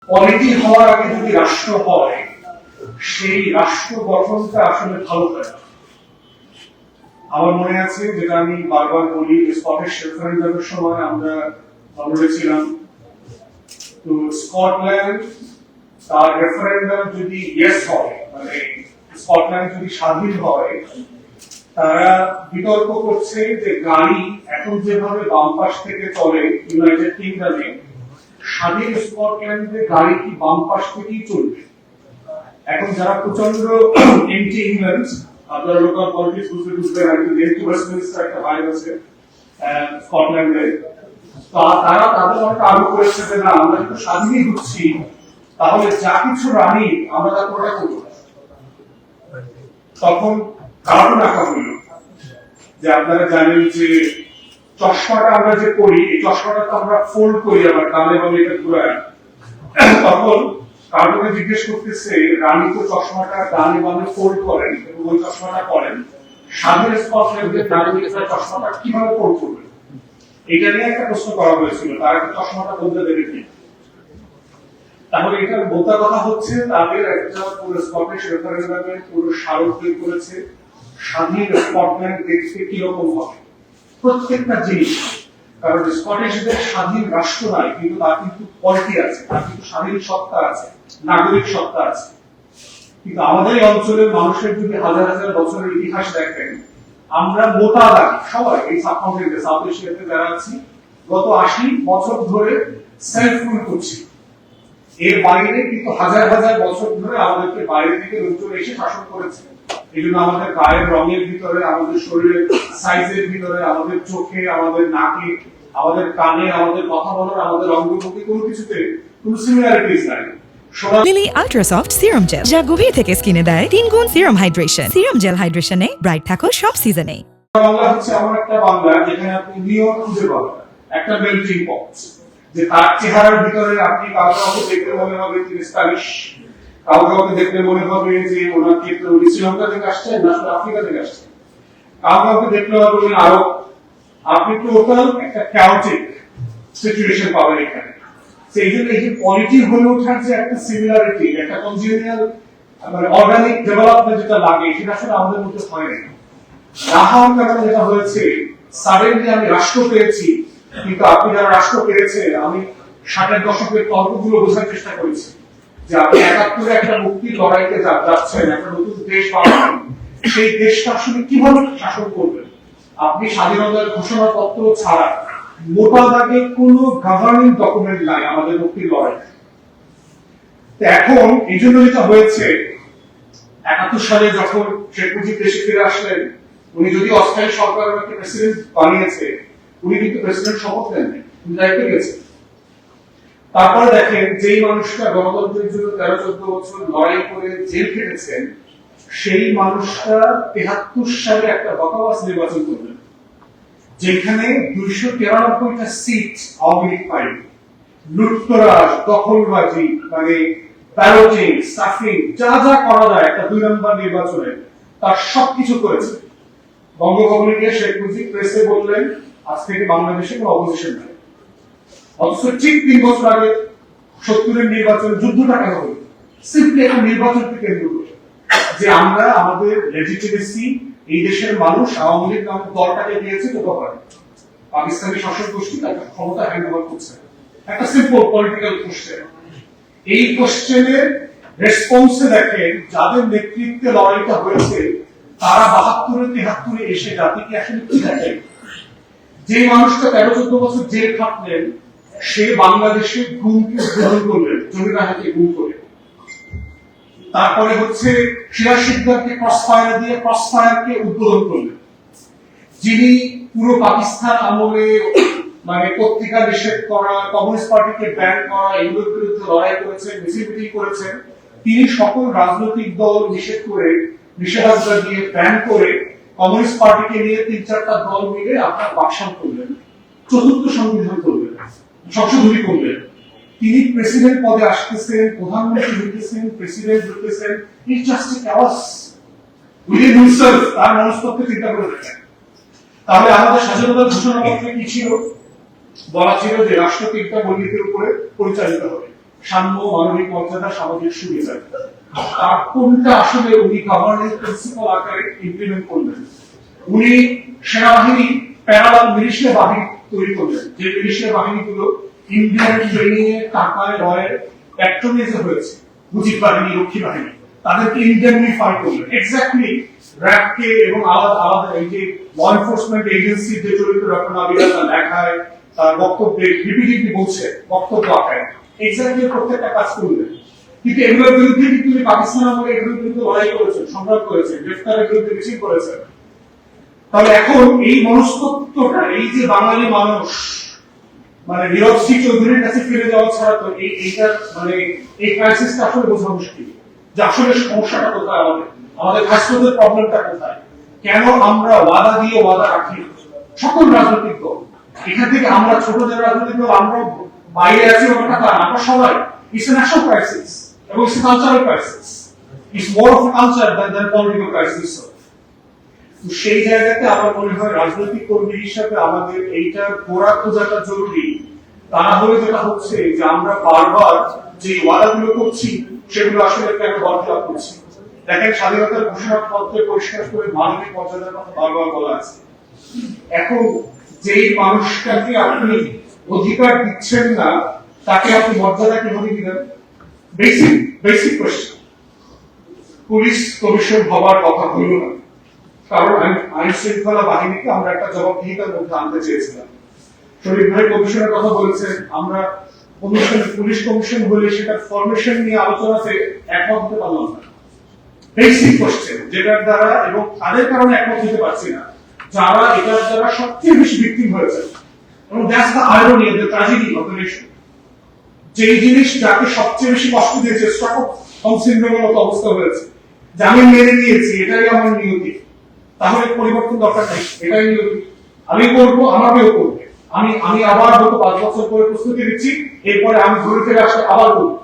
Polity হওয়ার আগে যদি রাষ্ট্র হয়, সেই রাষ্ট্র গঠনটা আসলে ভালো হয় না। আমার মনে আছে, যেটা আমি বারবার বলি, স্কটিশ রেফারেন্ডামের সময় আমরা লন্ডনে ছিলাম, তো স্কটল্যান্ড তার রেফারেন্ডাম যদি ইয়েস হয়, মানে স্কটল্যান্ড যদি স্বাধীন হয়, তারা বিতর্ক করছে যে গাড়ি এখন যেভাবে বাম পাশ থেকে চলে ইউনাইটেড কিংডমে, স্বাধীন স্কটল্যান্ডে গাড়ি কি বাম পাশ থেকেই চলবে। এখন যারা প্রচন্ড এন্টি ইংল্যান্ড, আপনারা লোকাল পলিটিক্স বুঝতে আর কি, যেহেতু ওয়েস্টমিনিস্টার একটা ভাইব আছে স্কটল্যান্ডে, তারা তাদের অনেক আরো করেছে যে না, আমরা একটু স্বাধীনই হচ্ছি, তাহলে যা কিছু রানি আমরা তা করে করবো। তখন কারণ রাখা হইল যে আপনারা জানেন যে চশমাটা আমরা যে করি, এই চশমাটা তো আমরা ফোল্ড করি, আবার কানে বলে এটা ঘুরায়। তখন কার্টুনে জিজ্ঞেস করতেছে, রানী তো চশমাটা ডানে বামে ফোল্ড করেন এবং ওই চশমাটা করেন, স্বাধীন স্কটল্যান্ডের নাগরিকরা চশমাটা কিভাবে ফোল্ড করবে? এটা নিয়ে একটা প্রশ্ন করা হয়েছিল, তারা কি চশমাটা বলতে দেবে কি? তাহলে এটার মোদ্দা কথা হচ্ছে, তাদের একটা পুরো স্কটিশ রেফারেন্ডামে পুরো স্মারক তৈরি করেছে স্বাধীন স্কটল্যান্ড দেখতে কিরকম হবে প্রত্যেকটা জিনিস। কারণ স্কটিশদের স্বাধীন রাষ্ট্র নাই, কিন্তু তার কিন্তু পলিটি আছে, তার কিন্তু স্বাধীন সত্তা আছে, নাগরিক সত্তা আছে। কিন্তু আমাদের এই অঞ্চলের মানুষের যদি হাজার হাজার বছরের ইতিহাস দেখেন, আমরা মোটা দাগ সবাই এই সাবকন্টিনেন্টে, সাউথ এশিয়াতে যারা আছি, গত 80 বছর ধরে সেলফ রুল করছি। এর বাইরে কিন্তু হাজার হাজার বছর ধরে আমাদেরকে বাইরে থেকে লোকজন এসে শাসন করেছে। এই জন্য আমাদের গায়ের রঙের ভিতরে, আমাদের শরীরের সাইজের ভিতরে, আমাদের চোখে, আমাদের নাকে, আমাদের কানে, আমাদের কথা বলার, আমাদের অঙ্গভঙ্গি, কোনো কিছুতে কোনো সিমিলারিটিস নাই। Lily ultra soft serum gel, যা গভীর থেকে স্কিনে দেয় 3 গুণ সিরাম হাইড্রেশন। সিরাম জেল হাইড্রেশনে ব্রাইট থাকো সব সিজনে। বাংলা হচ্ছে এমন একটা বাংলা যেখানে আপনি নিয়ম খুঁজে পাবেন, একটা মেল্টিং পট, যে তার চেহারার ভিতরে আপনি কাউকে দেখতে মনে হবে তিনি স্প্যানিশ, কাউকে দেখতে মনে হবে যে ওনাকে একটু শ্রীলঙ্কা থেকে আসছেন, না আফ্রিকা থেকে আসছেন, কাউকে দেখলে হবে উনি আরব। আপনি টোটাল একটা ক্যাওটিক সিচুয়েশন পাবেন এখানে। সেই জন্য এই যে পলিটি হয়ে ওঠার যে একটা সিমিলারিটি, একটা কনজিনিয়াল মানে অর্গানিক ডেভেলপমেন্ট যেটা লাগে, সেটা আসলে আমাদের মধ্যে হয় না। না হওয়ার কারণে যেটা হয়েছে, সাডেনলি আমি রাষ্ট্র পেয়েছি, কিন্তু আপনি যারা রাষ্ট্র পেয়েছে, আমি 60-এর দশকের তর্কগুলো বোঝার চেষ্টা করেছি যে আপনি 71-এ একটা মুক্তির লড়াইতে যাচ্ছেন, একটা নতুন দেশ বানাবেন, সেই দেশটা আসলে কিভাবে শাসন করবেন। আপনি স্বাধীনতার ঘোষণাপত্র ছাড়া মোটা দাগে কোনো গভর্নিং ডকুমেন্ট নাই আমাদের মুক্তির লড়াই। এখন এই জন্য যেটা হয়েছে, 71 সালে যখন শেখ মুজিব দেশে ফিরে আসলেন, উনি যদি অস্থায়ী সরকারের একটা প্রেসিডেন্ট বানিয়েছে, উনি কিন্তু প্রেসিডেন্ট শপথ নেন, উনি দায়িত্বে গেছেন। তারপরে দেখেন, যেই মানুষটা গণতন্ত্রের জন্য 13-14 বছর লড়াই করে জেল খেটেছেন, সেই মানুষটা 73 সালে একটা বকবাস নির্বাচন করলেন, যেখানে 293টা সিট আওয়ামী লীগ পায়। লুটতরাজ, দখলবাজি, মানে ব্যালটিং, স্টাফিং, যা যা করা যায় একটা 2 নম্বর নির্বাচনে, তার সবকিছু করেছে। বঙ্গভবনে গিয়ে শেখ মুজিব প্রেসে বললেন, আজ থেকে বাংলাদেশে কোনো অপোজিশন নাই। অথচ ঠিক 3 বছর আগে 70-এর নির্বাচন যুদ্ধটা কেন হলো? সিম্পলি একটা নির্বাচনকে কেন্দ্র করে, যে আমরা আমাদের লেজিটিমেসি এই দেশের মানুষ আওয়ামী লীগ নামক দলটাকে দিয়েছে তো করে পাকিস্তানি শাসক গোষ্ঠী তাকে ক্ষমতা হ্যান্ড ওভার করছে। একটা সিম্পল পলিটিক্যাল কোশ্চেন। এই কোশ্চেনের রেসপন্সে দেখেন, যাদের নেতৃত্বে লড়াইটা হয়েছে, তারা 72-73-এ এসে জাতিকে আসলে কি দেখেন। যে মানুষটা 13-14 বছর জেল খাটলেন, সে বাংলাদেশে গুমকে গ্রহণ করলেন, জমির হাতে গুম করে। তারপরে হচ্ছে সিরাজ শিকদারকে ক্রসফায়ার দিয়ে ক্রসফায়ারকে উদ্বোধন করলেন, যিনি পুরো পাকিস্তান আমলে মানে পত্রিকা নিষেধ করা, কমিউনিস্ট পার্টিকে ব্যান করা, এগুলোর বিরুদ্ধে লড়াই করেছেন, মিছিল মিটিং করেছেন। তিনি সকল রাজনৈতিক দল নিষেধ করে, নিষেধাজ্ঞা দিয়ে ব্যান করে, কমিউনিস্ট পার্টিকে নিয়ে 3-4টা দল মিলে আপনার বাকশাল করলেন, চতুর্থ সংবিধান করলেন, সংশোধনী করলেন। তিনি প্রেসিডেন্ট পদে আসতেছেন, প্রধানমন্ত্রী হইতেছেন, প্রেসিডেন্ট হইতেছেন। It's just a chaos within himself. তার মনস্তত্ত্বে চিন্তা করে দেখেন। তাহলে আমাদের স্বাধীনতার ঘোষণাপত্রে কি ছিল? বলা ছিল যে রাষ্ট্র 3টা মূলনীতির উপরে পরিচালিত হবে। সাম্য, মানবিক মর্যাদা, সামাজিক সুবিধা, তার কোনটা আসলে উনি গভর্নিং প্রিন্সিপাল আকারে ইমপ্লিমেন্ট করলেন? উনি সেনাবাহিনী প্যারালাল মিলিশিয়া বাহিনী তৈরি করলেন, যে মিলিশিয়া বাহিনীগুলো ইন্ডিয়ান ট্রেনিং এ টাকায় রয়ের প্যাট্রোনেজে হয়েছে, মুজিব বাহিনী, রক্ষী বাহিনী, তাদেরকে ইন্ডেমনিফাই করলেন। এক্স্যাক্টলি র্যাবকে এবং আলাদা আলাদা এই যে ল এনফোর্সমেন্ট এজেন্সি যে চরিত্র ডক্টর নাবিলা লেখায় তার বক্তব্যে রিপিটেডলি বলছে, বক্তব্য আকারে এক্স্যাক্টলি প্রত্যেকটা কাজ করলেন। কিন্তু এগুলোর বিরুদ্ধে কিন্তু পাকিস্তান আমলে এগুলোর বিরুদ্ধে লড়াই করেছেন, সংগ্রাম করেছেন, গ্রেফতারের বিরুদ্ধে মিছিল করেছেন। তাহলে এখন এই মনস্তত্ত্বটা, এই যে বাঙালি মানুষ মানে নীরব সিং চৌধুরীর কাছে ফিরে যাওয়া ছাড়া তো এইটার মানে এই ক্রাইসিসটা আসলে বোঝা মুশকিল, যে আসলে সমস্যাটা কোথায়, আমাদের ভাস্করদের প্রবলেমটা কোথায়, কেন আমরা ওয়াদা দিয়ে ওয়াদা রাখি। সকল রাজনৈতিক দল, এখান থেকে আমরা ছোট যারা রাজনৈতিক দল, আমরা বাইরে আছি ওটা তা, আমরা সবাই, ইটস এ ন্যাশনাল ক্রাইসিস এবং it's a cultural crisis, it's more of culture than political crisis. তো সেই জায়গাতে আমার মনে হয় রাজনৈতিক কর্মী হিসাবে আমাদের এইটার গোড়া খোঁজাটা জরুরি। তা না হলে যেটা হচ্ছে যে আমরা বারবার যে ওয়াদাগুলো করছি সেগুলো আসলে কেন বরখেলাপ করছি। দেখেন, স্বাধীনতার ঘোষণাপত্রে পরিষ্কার করে মানবিক মর্যাদার কথা বারবার বলা আছে। এখন যেই মানুষটাকে আপনি অধিকার দিচ্ছেন না, তাকে আপনি মর্যাদা কিভাবে দিবেন? Basic question. পুলিশ কমিশন হবার কথা হইল না, কারণ আইন শৃঙ্খলা বাহিনীকে আমরা একটা জবাবদিহিতার মধ্যে আনতে চেয়েছিলাম। শরীফ ভাই কমিশনের কথা বলেছেন, আমরা পুলিশ কমিশন হলে সেটা ফরমেশন নিয়ে আলোচনাতে একমত হতে পারলাম না। বেসিক কোশ্চেন যেটার দ্বারা, এবং তাদের কারণে একমত হতে পারছি না যারা এটার দ্বারা সবচেয়ে বেশি ভিকটিম হয়েছে, এবং that's the irony, the tragedy of the nation. যেই জিনিস যাকে সবচেয়ে বেশি কষ্ট দিয়েছে, স্টকহোম সিনড্রোমের মতো অবস্থা হয়েছে, যে আমি মেনে নিয়েছি এটাই আমার নিয়তি, তাহলে পরিবর্তন দরকার নেই, এটাই নিয়তি, আমি করবো, আমাকেও করবে। আমি আবার গত 5 বছর পরে প্রস্তুতি দিচ্ছি, এরপরে আমি ঘুরে ফিরে আসলে আবার করবো।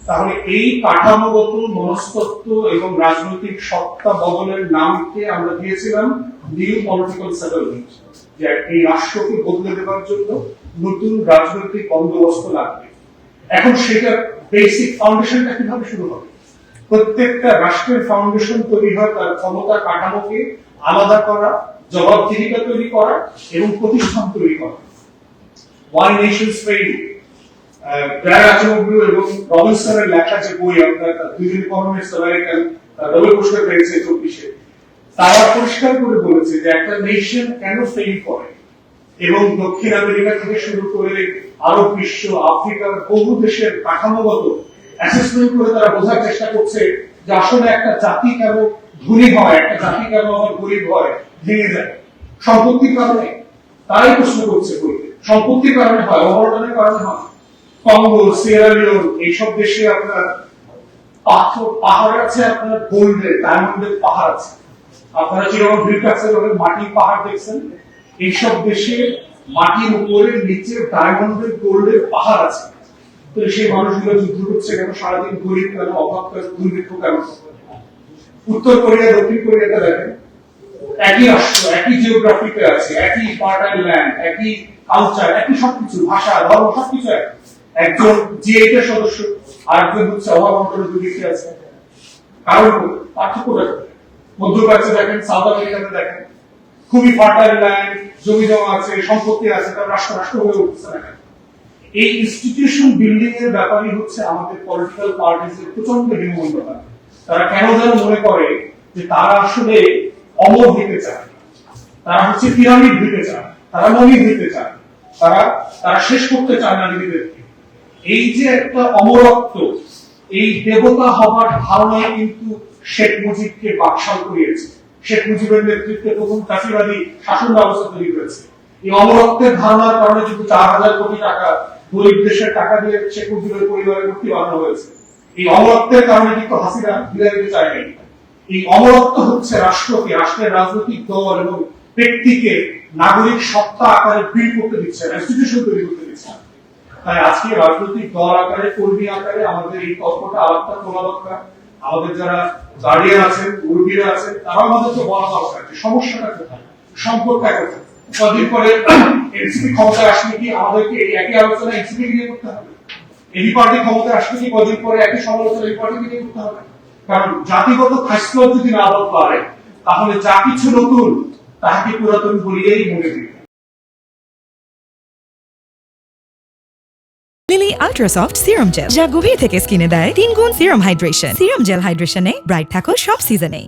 তাহলে এই কাঠামোগত মনস্তত্ত্ব এবং রাজনৈতিক সত্তা বদলের নামকে আমরা দিয়েছিলাম নিউ পলিটিক্যাল সেটেলমেন্ট, যে এই রাষ্ট্রকে বদলে দেওয়ার জন্য নতুন রাজনৈতিক বন্দোবস্ত লাগবে। এখন সেটার বেসিক ফাউন্ডেশনটা কিভাবে শুরু হবে? প্রত্যেকটা রাষ্ট্রের ফাউন্ডেশন তৈরি হয় তার ক্ষমতা কাঠামোকে আলাদা করা, জবাবদিহিতা তৈরি করা এবং প্রতিষ্ঠান তৈরি করা। ওয়াই নেশনস ফেইল, ব্র্যাড আচমগ্লু এবং রবিনসনের লেখা যে বই, আপনার দুজন ইকোনমিস্ট আমেরিকান নোবেল পুরস্কার পেয়েছে 24-এ, তারা পরিষ্কার করে বলেছে যে একটা নেশন কেন ফেইল করে, এবং দক্ষিণ আমেরিকা থেকে শুরু করে আরব বিশ্ব, আফ্রিকার বহু দেশের কাঠামোগত অ্যাসেসমেন্ট করে তারা বোঝার চেষ্টা করছে যে আসলে একটা জাতি কেন ধনী হয়, একটা জাতি কেন আবার গরিব হয়, ভেঙে যায়। সম্পত্তির কারণে, তারাই প্রশ্ন করছে বইতে, সম্পত্তির কারণে হয়, অবর্তনের কারণে হয়। কঙ্গো, সিয়েরা লিওন, এইসব দেশে আপনার পাহাড় আছে, আপনার গোল্ডের, ডায়মন্ডের পাহাড় আছে। আপনারা যেরকম ভিক্টাসের মাটির পাহাড় দেখছেন, এইসব দেশে মাটির উপরে নিচে ডায়মন্ডের, গোল্ডের পাহাড় আছে। তো সেই মানুষগুলো যুদ্ধ করছে কেন, সারাদিন গরিব কেন, অভাব কেন, দুর্ভিক্ষ কেন? উত্তর কোরিয়া, দক্ষিণ কোরিয়াতে দেখেন, একই রাষ্ট্র, একই জিওগ্রাফিতে আছে, একই ফার্টাইল ল্যান্ড, একই কালচার, একই সবকিছু, ভাষা, ধর্ম, সবকিছু এক। একজন G8 এর সদস্য, আরেকজন হচ্ছে অভাব অন্তরে দুর্ভিক্ষে আছে। কারণ পার্থক্যটা মধ্যপ্রাচ্যে দেখেন, সাউথ আমেরিকাতে দেখেন, খুবই ফার্টাইল ল্যান্ড, জমি জমা আছে, সম্পত্তি আছে, তার রাষ্ট্র হয়ে উঠছে না কেন? এই ইনস্টিটিউশন বিল্ডিং এর ব্যাপারই হচ্ছে আমাদের পলিটিক্যাল পার্টিসের প্রচন্ড হীনমন্যতা। তারা কেন যেন মনে করে যে তারা আসলে অমর দিতে চায়, তারা হচ্ছে পিরামিড দিতে চায়, তারা মনির দিতে চায়, তারা শেষ করতে চায় না নিজেদেরকে। এই যে একটা অমরত্ব, এই দেবতা হবার ধারণায় কিন্তু শেখ মুজিবকে বাকশাল করিয়েছে। শেখ মুজিবের নেতৃত্বে প্রথম ফ্যাসিবাদী শাসন ব্যবস্থা তৈরি হয়েছে। এই অমরত্বের ধারণার কারণে কিন্তু 4000 কোটি টাকা গরিব দেশের টাকা দিয়ে শেখ মুজিবের পরিবারের মুক্তি বানানো হয়েছে। এই অমরত্বের কারণে কিন্তু হাসিনা বিদায় দিতে চায়নি। এই অমরত্ব হচ্ছে রাষ্ট্রকে, রাষ্ট্রের রাজনৈতিক দল এবং ব্যক্তিকে নাগরিক সত্তা আকারে বিল করতে দিচ্ছে, ইনস্টিটিউশন তৈরি করতে দিচ্ছে। তাই আজকে রাজনৈতিক দল আকারে, কর্মী আকারে আমাদের এই তত্ত্বটা আলাদা তোলা দরকার। আমাদের যারা গার্ডিয়ান আছেন, মুরব্বীরা আছেন, তারাও আমাদেরকে বলা দরকার যে সমস্যাটা কোথায়, সম্পর্কটা কোথায়। কদিন পরে এনসিপি ক্ষমতায় আসলে কি আমাদেরকে এই একই আলোচনা এনসিপি নিয়ে করতে হবে? এই পার্টি ক্ষমতা আসলে কি কদিন পরে একই সমালোচনা এই পার্টিকে নিয়ে করতে হবে? কারণ জাতিগত খাদ্য যদি না বদলায় তাহলে যা কিছু নতুন তাহাকে পুরাতন বলিয়েই মনে দিবে। Lily ultra soft serum gel, যা গভীর থেকে স্কিনে দেয় 3 গুণ সিরাম হাইড্রেশন। সিরাম জেল হাইড্রেশনে ব্রাইট থাকো সব সিজনে।